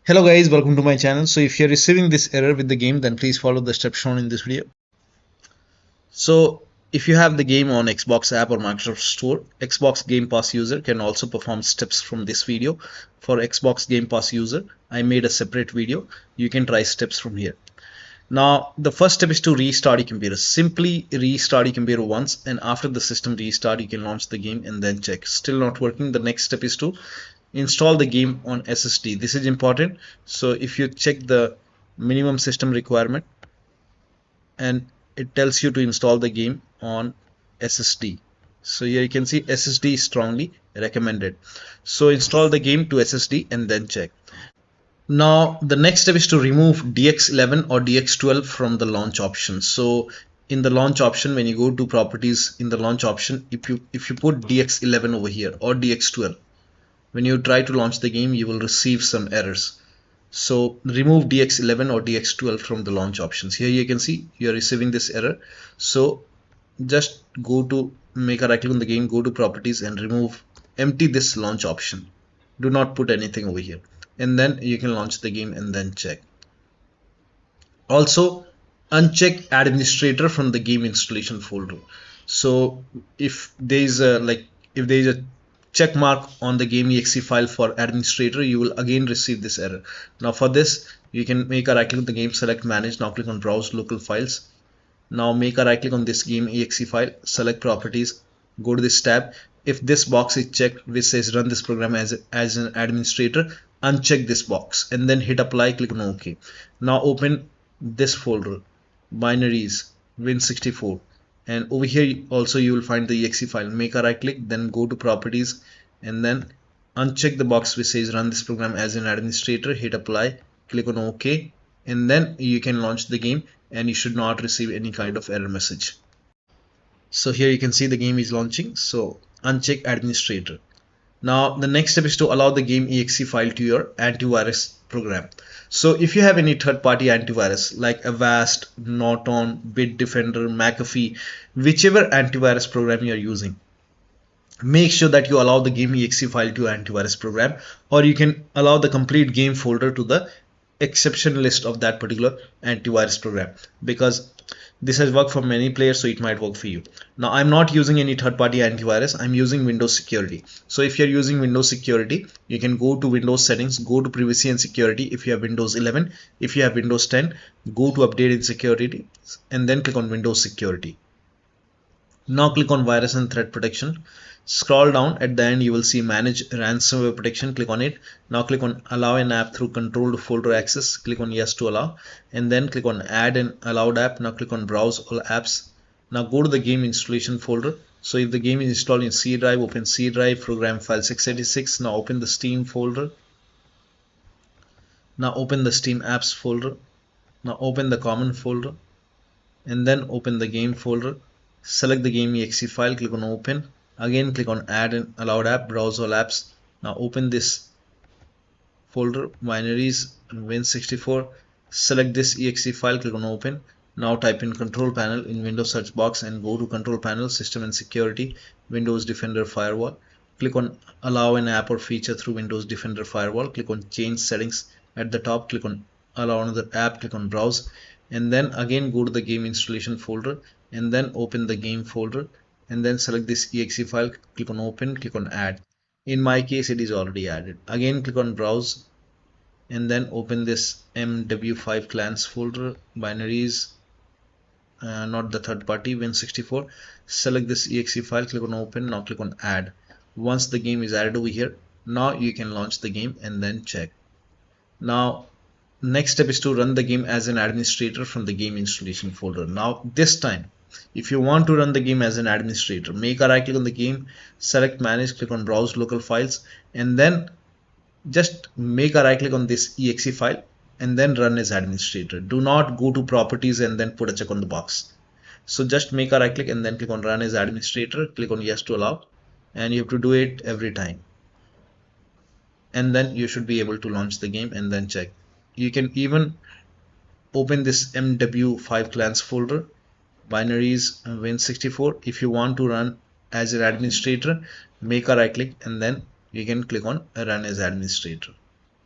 Hello guys, welcome to my channel. So if you're receiving this error with the game, then please follow the steps shown in this video. So if you have the game on Xbox app or Microsoft Store, Xbox Game Pass user can also perform steps from this video. For Xbox Game Pass user, I made a separate video. You can try steps from here. Now the first step is to restart your computer. Simply restart your computer once, and after the system restart you can launch the game and then check. Still not working, the next step is to install the game on SSD. This is important. So if you check the minimum system requirement, and it tells you to install the game on SSD. So here you can see SSD is strongly recommended. So install the game to SSD and then check. Now the next step is to remove DX11 or DX12 from the launch option. So in the launch option, when you go to properties in the launch option, if you put DX11 over here or DX12, when you try to launch the game, you will receive some errors. So remove DX11 or DX12 from the launch options. Here you can see you are receiving this error. So just go to make a right click on the game, go to properties and remove, empty this launch option. Do not put anything over here. And then you can launch the game and then check. Also uncheck administrator from the game installation folder. So if there is a check mark on the game.exe file for administrator, you will again receive this error. Now for this, you can make a right click on the game, select manage, now click on browse local files. Now make a right click on this game.exe file, select properties, go to this tab. If this box is checked which says run this program as an administrator, uncheck this box and then hit apply, click on OK. Now open this folder, binaries, Win64, and over here also you will find the exe file. Make a right click, then go to properties and then uncheck the box which says run this program as an administrator, hit apply, click on OK, and then you can launch the game and you should not receive any kind of error message. So here you can see the game is launching. So uncheck administrator. Now the next step is to allow the game.exe file to your antivirus program. So if you have any third-party antivirus like Avast, Norton, Bitdefender, McAfee, whichever antivirus program you are using, make sure that you allow the game.exe file to your antivirus program, or you can allow the complete game folder to the exception list of that particular antivirus program, because this has worked for many players, so it might work for you. Now I'm not using any third-party antivirus, I'm using Windows Security. So if you're using Windows Security, you can go to Windows settings, go to privacy and security. If you have Windows 11, if you have Windows 10, go to update in security and then click on Windows Security. Now click on virus and threat protection. Scroll down, at the end you will see manage ransomware protection, click on it. Now click on allow an app through controlled folder access, click on yes to allow, and then click on add an allowed app. Now click on browse all apps. Now go to the game installation folder. So if the game is installed in C drive, open C drive, program file 686. Now open the Steam folder. Now open the Steam apps folder. Now open the common folder and then open the game folder. Select the game.exe file, click on open. Again click on add an allowed app, browse all apps. Now open this folder, binaries, Win64. Select this exe file, click on open. Now type in control panel in Windows search box and go to control panel, system and security, Windows Defender Firewall. Click on allow an app or feature through Windows Defender Firewall. Click on change settings at the top, click on allow another app, click on browse, and then again go to the game installation folder and then open the game folder and then select this exe file, click on open, click on add. In my case it is already added. Again click on browse and then open this MW5Clans folder, binaries, not the third party, Win64. Select this exe file, click on open. Now click on add. Once the game is added over here, now you can launch the game and then check. Now next step is to run the game as an administrator from the game installation folder. Now this time, if you want to run the game as an administrator, make a right click on the game, select manage, click on browse local files, and then just make a right click on this exe file and then run as administrator. Do not go to properties and then put a check on the box. So just make a right click and then click on run as administrator, click on yes to allow, and you have to do it every time, and then you should be able to launch the game and then check. You can even open this MW5Clans folder, binaries, Win64. If you want to run as an administrator, make a right click and then you can click on run as administrator,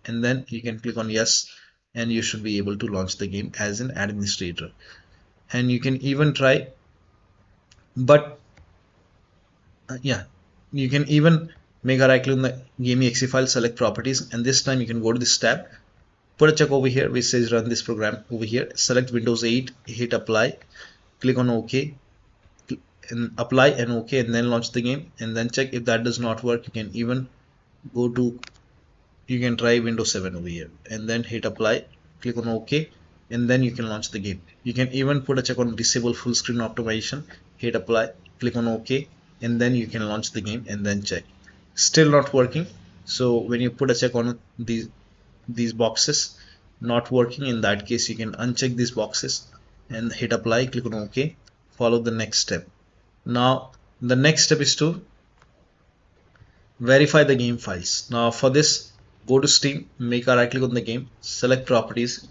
and then you can click on yes, and you should be able to launch the game as an administrator. And you can even try, but yeah, you can even make a right click on the game.exe file, select properties, and this time you can go to this tab, put a check over here which says run this program over here, select Windows 8, hit apply, click on OK, and apply and OK, and then launch the game, and then check. If that does not work, you can even go to, you can try Windows 7 over here, and then hit apply, click on OK, and then you can launch the game. You can even put a check on disable full screen optimization, hit apply, click on OK, and then you can launch the game and then check. Still not working. So when you put a check on these boxes not working, in that case you can uncheck these boxes and hit apply, click on OK, follow the next step. Now the next step is to verify the game files. Now for this, go to Steam, make a right click on the game, select properties,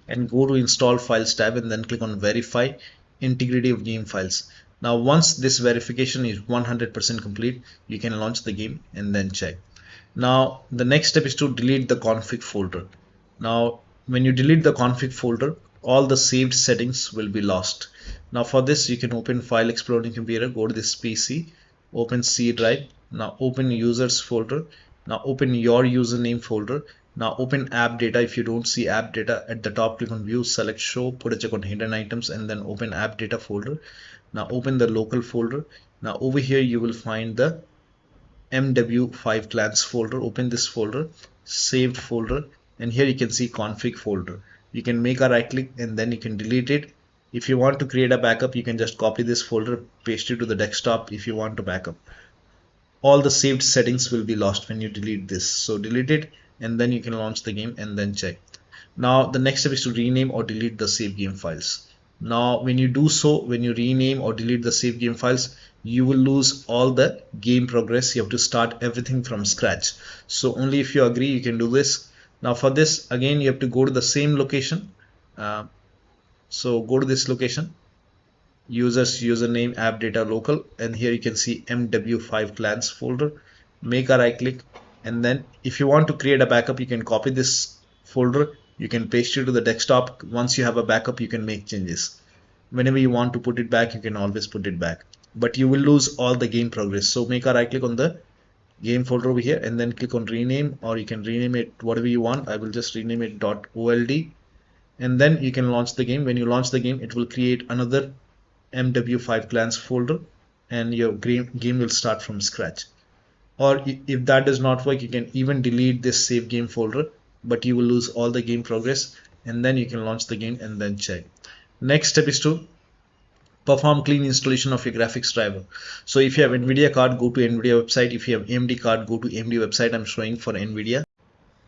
and go to install files tab, and then click on verify integrity of game files. Now once this verification is 100% complete, you can launch the game and then check. Now the next step is to delete the config folder. Now when you delete the config folder, all the saved settings will be lost. Now for this, you can open File Explorer on your computer, go to this PC, open C drive. Now open users folder. Now open your username folder. Now open app data. If you don't see app data at the top, click on view, select show, put a check on hidden items, and then open app data folder. Now open the local folder. Now over here you will find the MW5Clans folder. Open this folder, saved folder, and here you can see config folder. You can make a right click and then you can delete it. If you want to create a backup, you can just copy this folder, paste it to the desktop. If you want to backup, all the saved settings will be lost when you delete this. So delete it, and then you can launch the game and then check. Now the next step is to rename or delete the save game files. Now when you do so, when you rename or delete the save game files, you will lose all the game progress. You have to start everything from scratch. So only if you agree, you can do this. Now for this, again, you have to go to the same location. So go to this location, users, username, app data, local, and here you can see MW5Clans folder. Make a right click, and then if you want to create a backup, you can copy this folder, you can paste it to the desktop. Once you have a backup, you can make changes. Whenever you want to put it back, you can always put it back, but you will lose all the game progress. So make a right click on the game folder over here, and then click on rename, or you can rename it whatever you want. I will just rename it .old, and then you can launch the game. When you launch the game, it will create another MW5Clans folder, and your game will start from scratch. Or if that does not work, you can even delete this save game folder, but you will lose all the game progress, and then you can launch the game and then check. Next step is to perform clean installation of your graphics driver. So if you have NVIDIA card, go to NVIDIA website. If you have AMD card, go to AMD website. I'm showing for NVIDIA.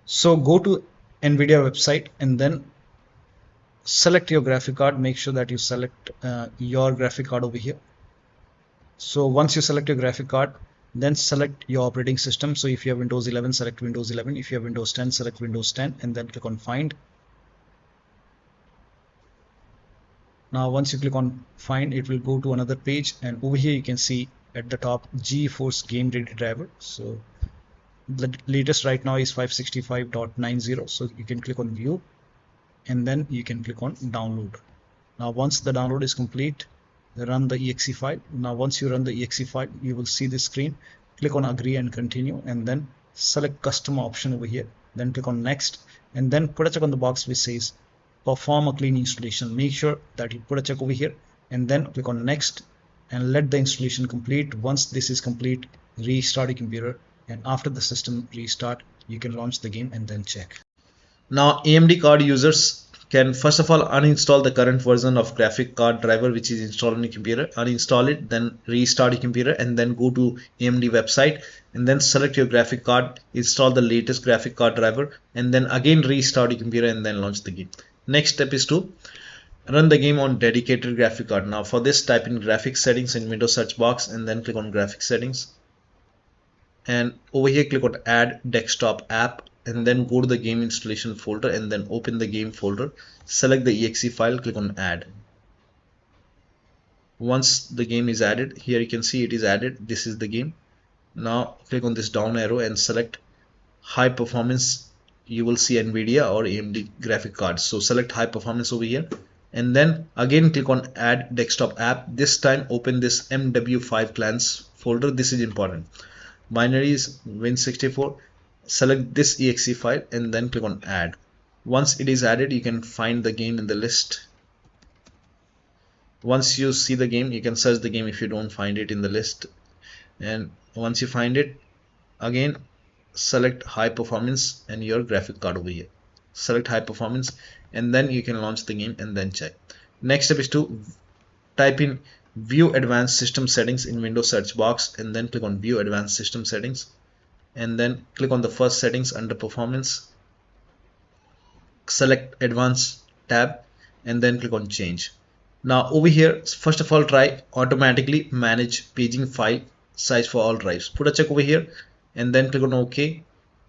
So go to NVIDIA website and then select your graphic card. Make sure that you select your graphic card over here. So once you select your graphic card, then select your operating system. So if you have Windows 11, select Windows 11. If you have Windows 10, select Windows 10, and then click on find. Now once you click on find, it will go to another page, and over here you can see at the top GeForce Game Ready driver. So the latest right now is 565.90. so you can click on view, and then you can click on download. Now once the download is complete, run the exe file. Now once you run the exe file, you will see this screen. Click on agree and continue, and then select custom option over here, then click on next, and then put a check on the box which says perform a clean installation. Make sure that you put a check over here, and then click on next and let the installation complete. Once this is complete, restart your computer, and after the system restart, you can launch the game and then check. Now AMD card users can first of all uninstall the current version of graphic card driver which is installed on your computer. Uninstall it, then restart your computer, and then go to AMD website, and then select your graphic card, install the latest graphic card driver, and then again restart your computer and then launch the game. Next step is to run the game on dedicated graphic card. Now for this, type in graphics settings in Windows search box, and then click on graphics settings, and over here click on add desktop app, and then go to the game installation folder, and then open the game folder, select the exe file, click on add. Once the game is added, here you can see it is added. This is the game. Now click on this down arrow and select high performance you will see NVIDIA or AMD graphic cards. So select high performance over here, and then again click on add desktop app. This time open this MW5Clans folder. This is important. Binaries Win64. Select this exe file and then click on add. Once it is added, you can find the game in the list. Once you see the game, you can search the game if you don't find it in the list. And once you find it, again select high performance and your graphic card over here. Select high performance and then you can launch the game and then check. Next step is to type in view advanced system settings in Windows search box and then click on view advanced system settings and then click on the first settings under performance. Select advanced tab and then click on change. Now over here, first of all, try automatically manage paging file size for all drives. Put a check over here and then click on OK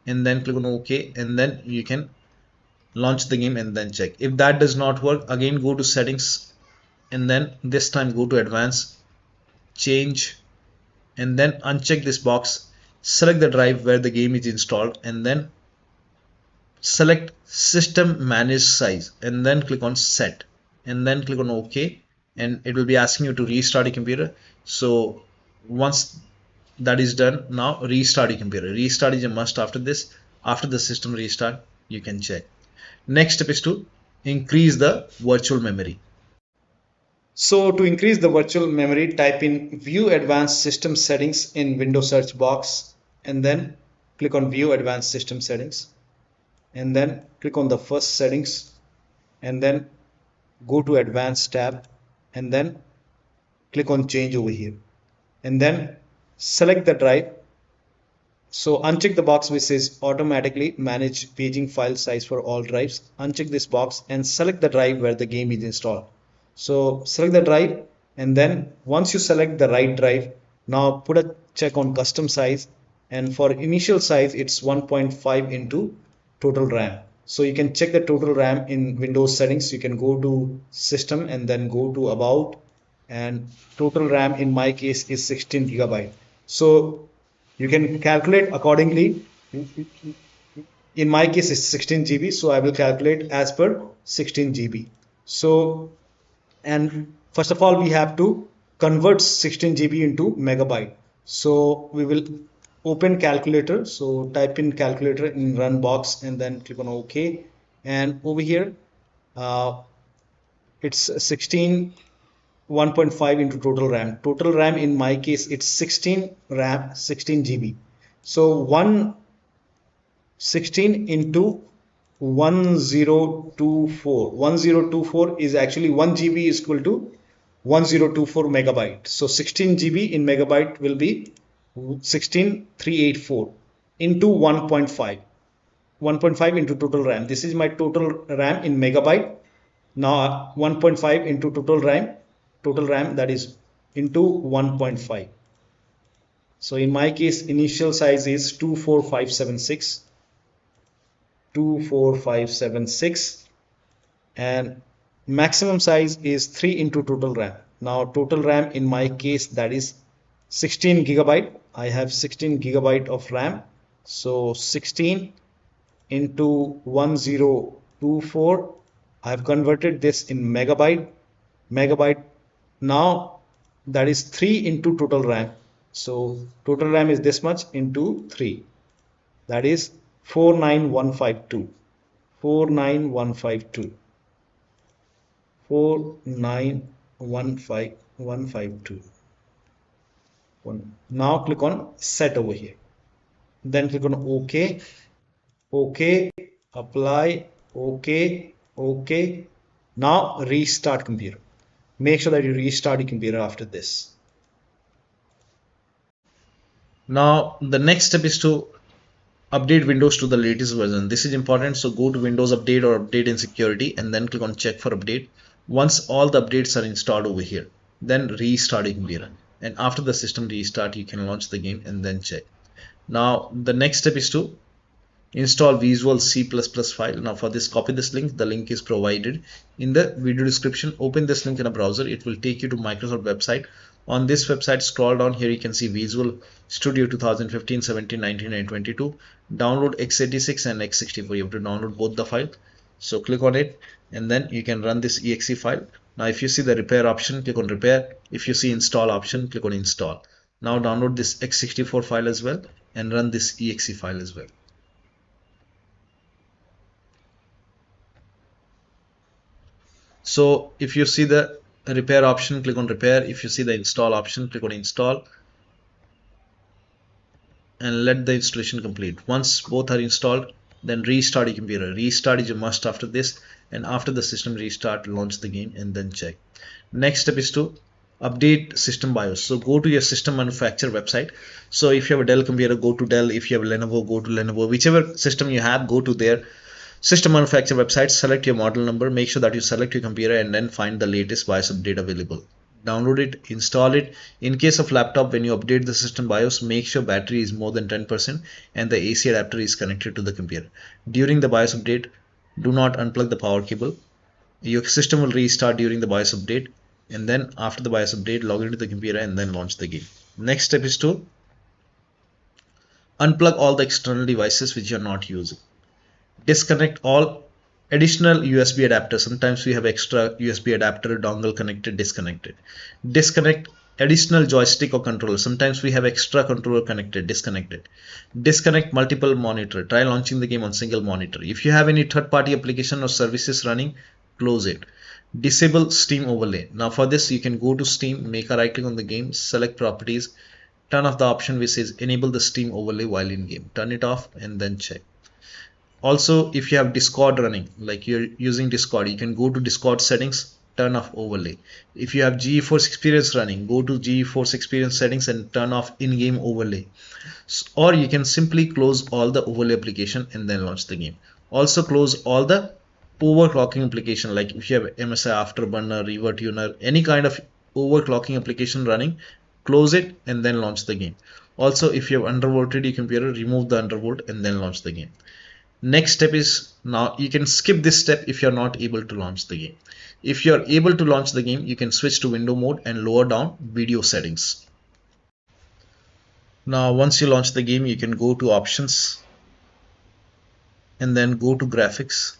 and then click on OK, and then you can launch the game and then check. If that does not work, again go to settings and then this time go to advanced, change, and then uncheck this box. Select the drive where the game is installed and then select system manage size and then click on set and then click on OK, and it will be asking you to restart your computer. So once that is done, now restart your computer. Restart is a must after this. After the system restart, you can check. Next step is to increase the virtual memory. So to increase the virtual memory, type in view advanced system settings in Windows search box and then click on view advanced system settings and then click on the first settings and then go to advanced tab and then click on change over here and then select the drive. So uncheck the box which says automatically manage paging file size for all drives. Uncheck this box and select the drive where the game is installed. So select the drive and then once you select the right drive, now put a check on custom size, and for initial size it's 1.5 into total RAM. So you can check the total RAM in Windows settings. You can go to system and then go to about, and total RAM in my case is 16 GB. So you can calculate accordingly. In my case it's 16 GB, so I will calculate as per 16 GB. So, and first of all we have to convert 16 GB into megabyte. So we will open calculator. So type in calculator in run box and then click on OK, and over here it's 16 1.5 into total RAM. Total RAM in my case it's 16 RAM 16 GB. So 116 into 1024 is actually 1 GB is equal to 1024 megabyte. So 16 GB in megabyte will be 16384 into 1.5 into total RAM. This is my total RAM in megabyte. Now 1.5 into total RAM that is into 1.5. So in my case initial size is 24576 and maximum size is 3 into total RAM. Now total RAM in my case that is 16 GB. I have 16 GB of RAM. So 16 into 1024, I have converted this in megabyte. Now that is 3 into total RAM. So total RAM is this much into 3, that is 49152. Now click on set over here, then click on OK, apply, OK. Now restart computer. Make sure that you restart your computer after this. Now the next step is to update Windows to the latest version. This is important. So go to Windows Update or Update and Security and then click on check for update. Once all the updates are installed over here, then restart your computer, and after the system restart you can launch the game and then check. Now the next step is to install Visual C++ file. Now for this, copy this link. The link is provided in the video description. Open this link in a browser. It will take you to Microsoft website. On this website, scroll down here, you can see Visual Studio 2015, 17, 19 and 22. Download x86 and x64. You have to download both the file. So click on it and then you can run this exe file. Now if you see the repair option, click on repair. If you see install option, click on install. Now download this x64 file as well and run this exe file as well. So if you see the repair option, click on repair. If you see the install option, click on install and let the installation complete. Once both are installed, then restart your computer. Restart is a must after this, and after the system restart, launch the game and then check. Next step is to update system BIOS. So go to your system manufacturer website. So if you have a Dell computer, go to Dell. If you have a Lenovo, go to Lenovo. Whichever system you have, go to their system manufacturer website, select your model number, make sure that you select your computer and then find the latest BIOS update available. Download it, install it. In case of laptop, when you update the system BIOS, make sure battery is more than 10% and the AC adapter is connected to the computer. During the BIOS update, do not unplug the power cable. Your system will restart during the BIOS update, and then after the BIOS update, log into the computer and then launch the game. Next step is to unplug all the external devices which you are not using. Disconnect all additional USB adapters. Sometimes we have extra USB adapter dongle connected, disconnected. Disconnect additional joystick or controller. Sometimes we have extra controller connected, disconnected. Disconnect multiple monitor. Try launching the game on single monitor. If you have any third-party application or services running, close it. Disable Steam overlay. Now for this, you can go to Steam, make a right click on the game, select properties, turn off the option which says enable the Steam overlay while in game. Turn it off and then check. Also, if you have Discord running, like you're using Discord, you can go to Discord settings, turn off overlay. If you have GeForce Experience running, go to GeForce Experience settings and turn off in-game overlay. Or you can simply close all the overlay application and then launch the game. Also close all the overclocking application, like if you have MSI Afterburner, ReverTuner, any kind of overclocking application running, close it and then launch the game. Also, if you have undervolted your computer, remove the undervolt and then launch the game. Next step is, now you can skip this step if you're not able to launch the game. If you're able to launch the game, you can switch to window mode and lower down video settings. Now once you launch the game, you can go to options and then go to graphics.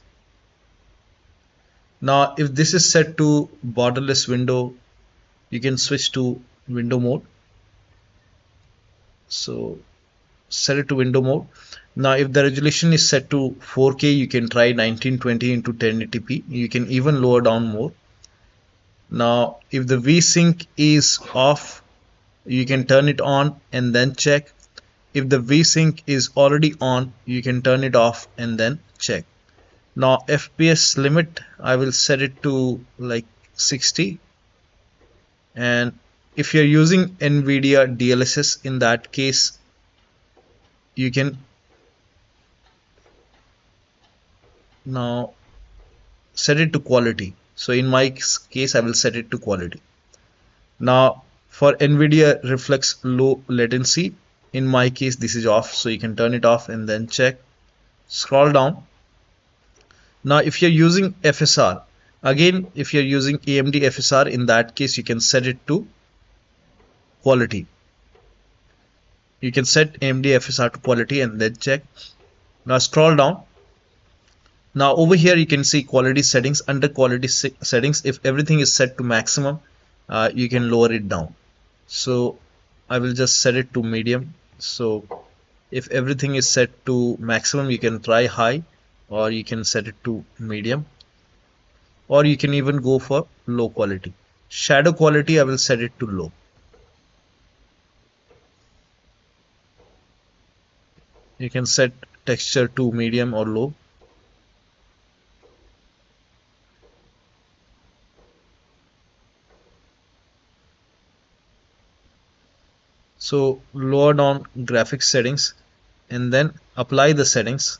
Now if this is set to borderless window, you can switch to window mode. So set it to window mode. Now if the resolution is set to 4K, you can try 1920 into 1080p. You can even lower down more. Now if the VSync is off, you can turn it on and then check. If the VSync is already on, you can turn it off and then check. Now FPS limit, I will set it to like 60. And if you're using NVIDIA DLSS, in that case, you can now set it to quality. So in my case, I will set it to quality. Now for NVIDIA Reflex low latency, in my case this is off, so you can turn it off and then check. Scroll down. Now if you're using FSR, again if you're using AMD FSR, in that case you can set it to quality. You can set AMD FSR to quality and then check. Now scroll down. Now over here you can see quality settings. Under quality settings, if everything is set to maximum, you can lower it down. So I will just set it to medium. So if everything is set to maximum, you can try high, or you can set it to medium, or you can even go for low quality. Shadow quality, I will set it to low. You can set texture to medium or low. So lower down graphics settings and then apply the settings.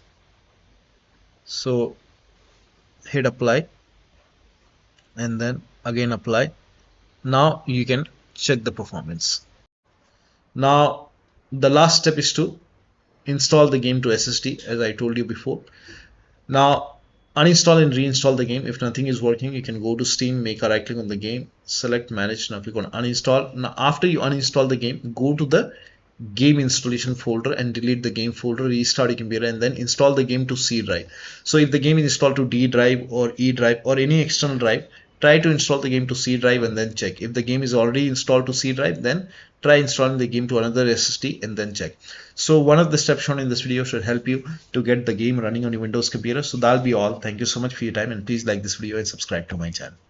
So hit apply and then again apply. Now you can check the performance. Now the last step is to install the Game To SSD, as I told you before. Now uninstall and reinstall the game. If nothing is working, you can go to Steam, make a right click on the game, select manage. Now click on uninstall. Now after you uninstall the game, go to the game installation folder and delete the game folder, restart your computer, and then install the game to C drive. So if the game is installed to D drive or E drive or any external drive, try to install the game to C drive and then check. If the game is already installed to C drive, then try installing the game to another SSD and then check. So one of the steps shown in this video should help you to get the game running on your Windows computer. So that'll be all. Thank you so much for your time, and please like this video and subscribe to my channel.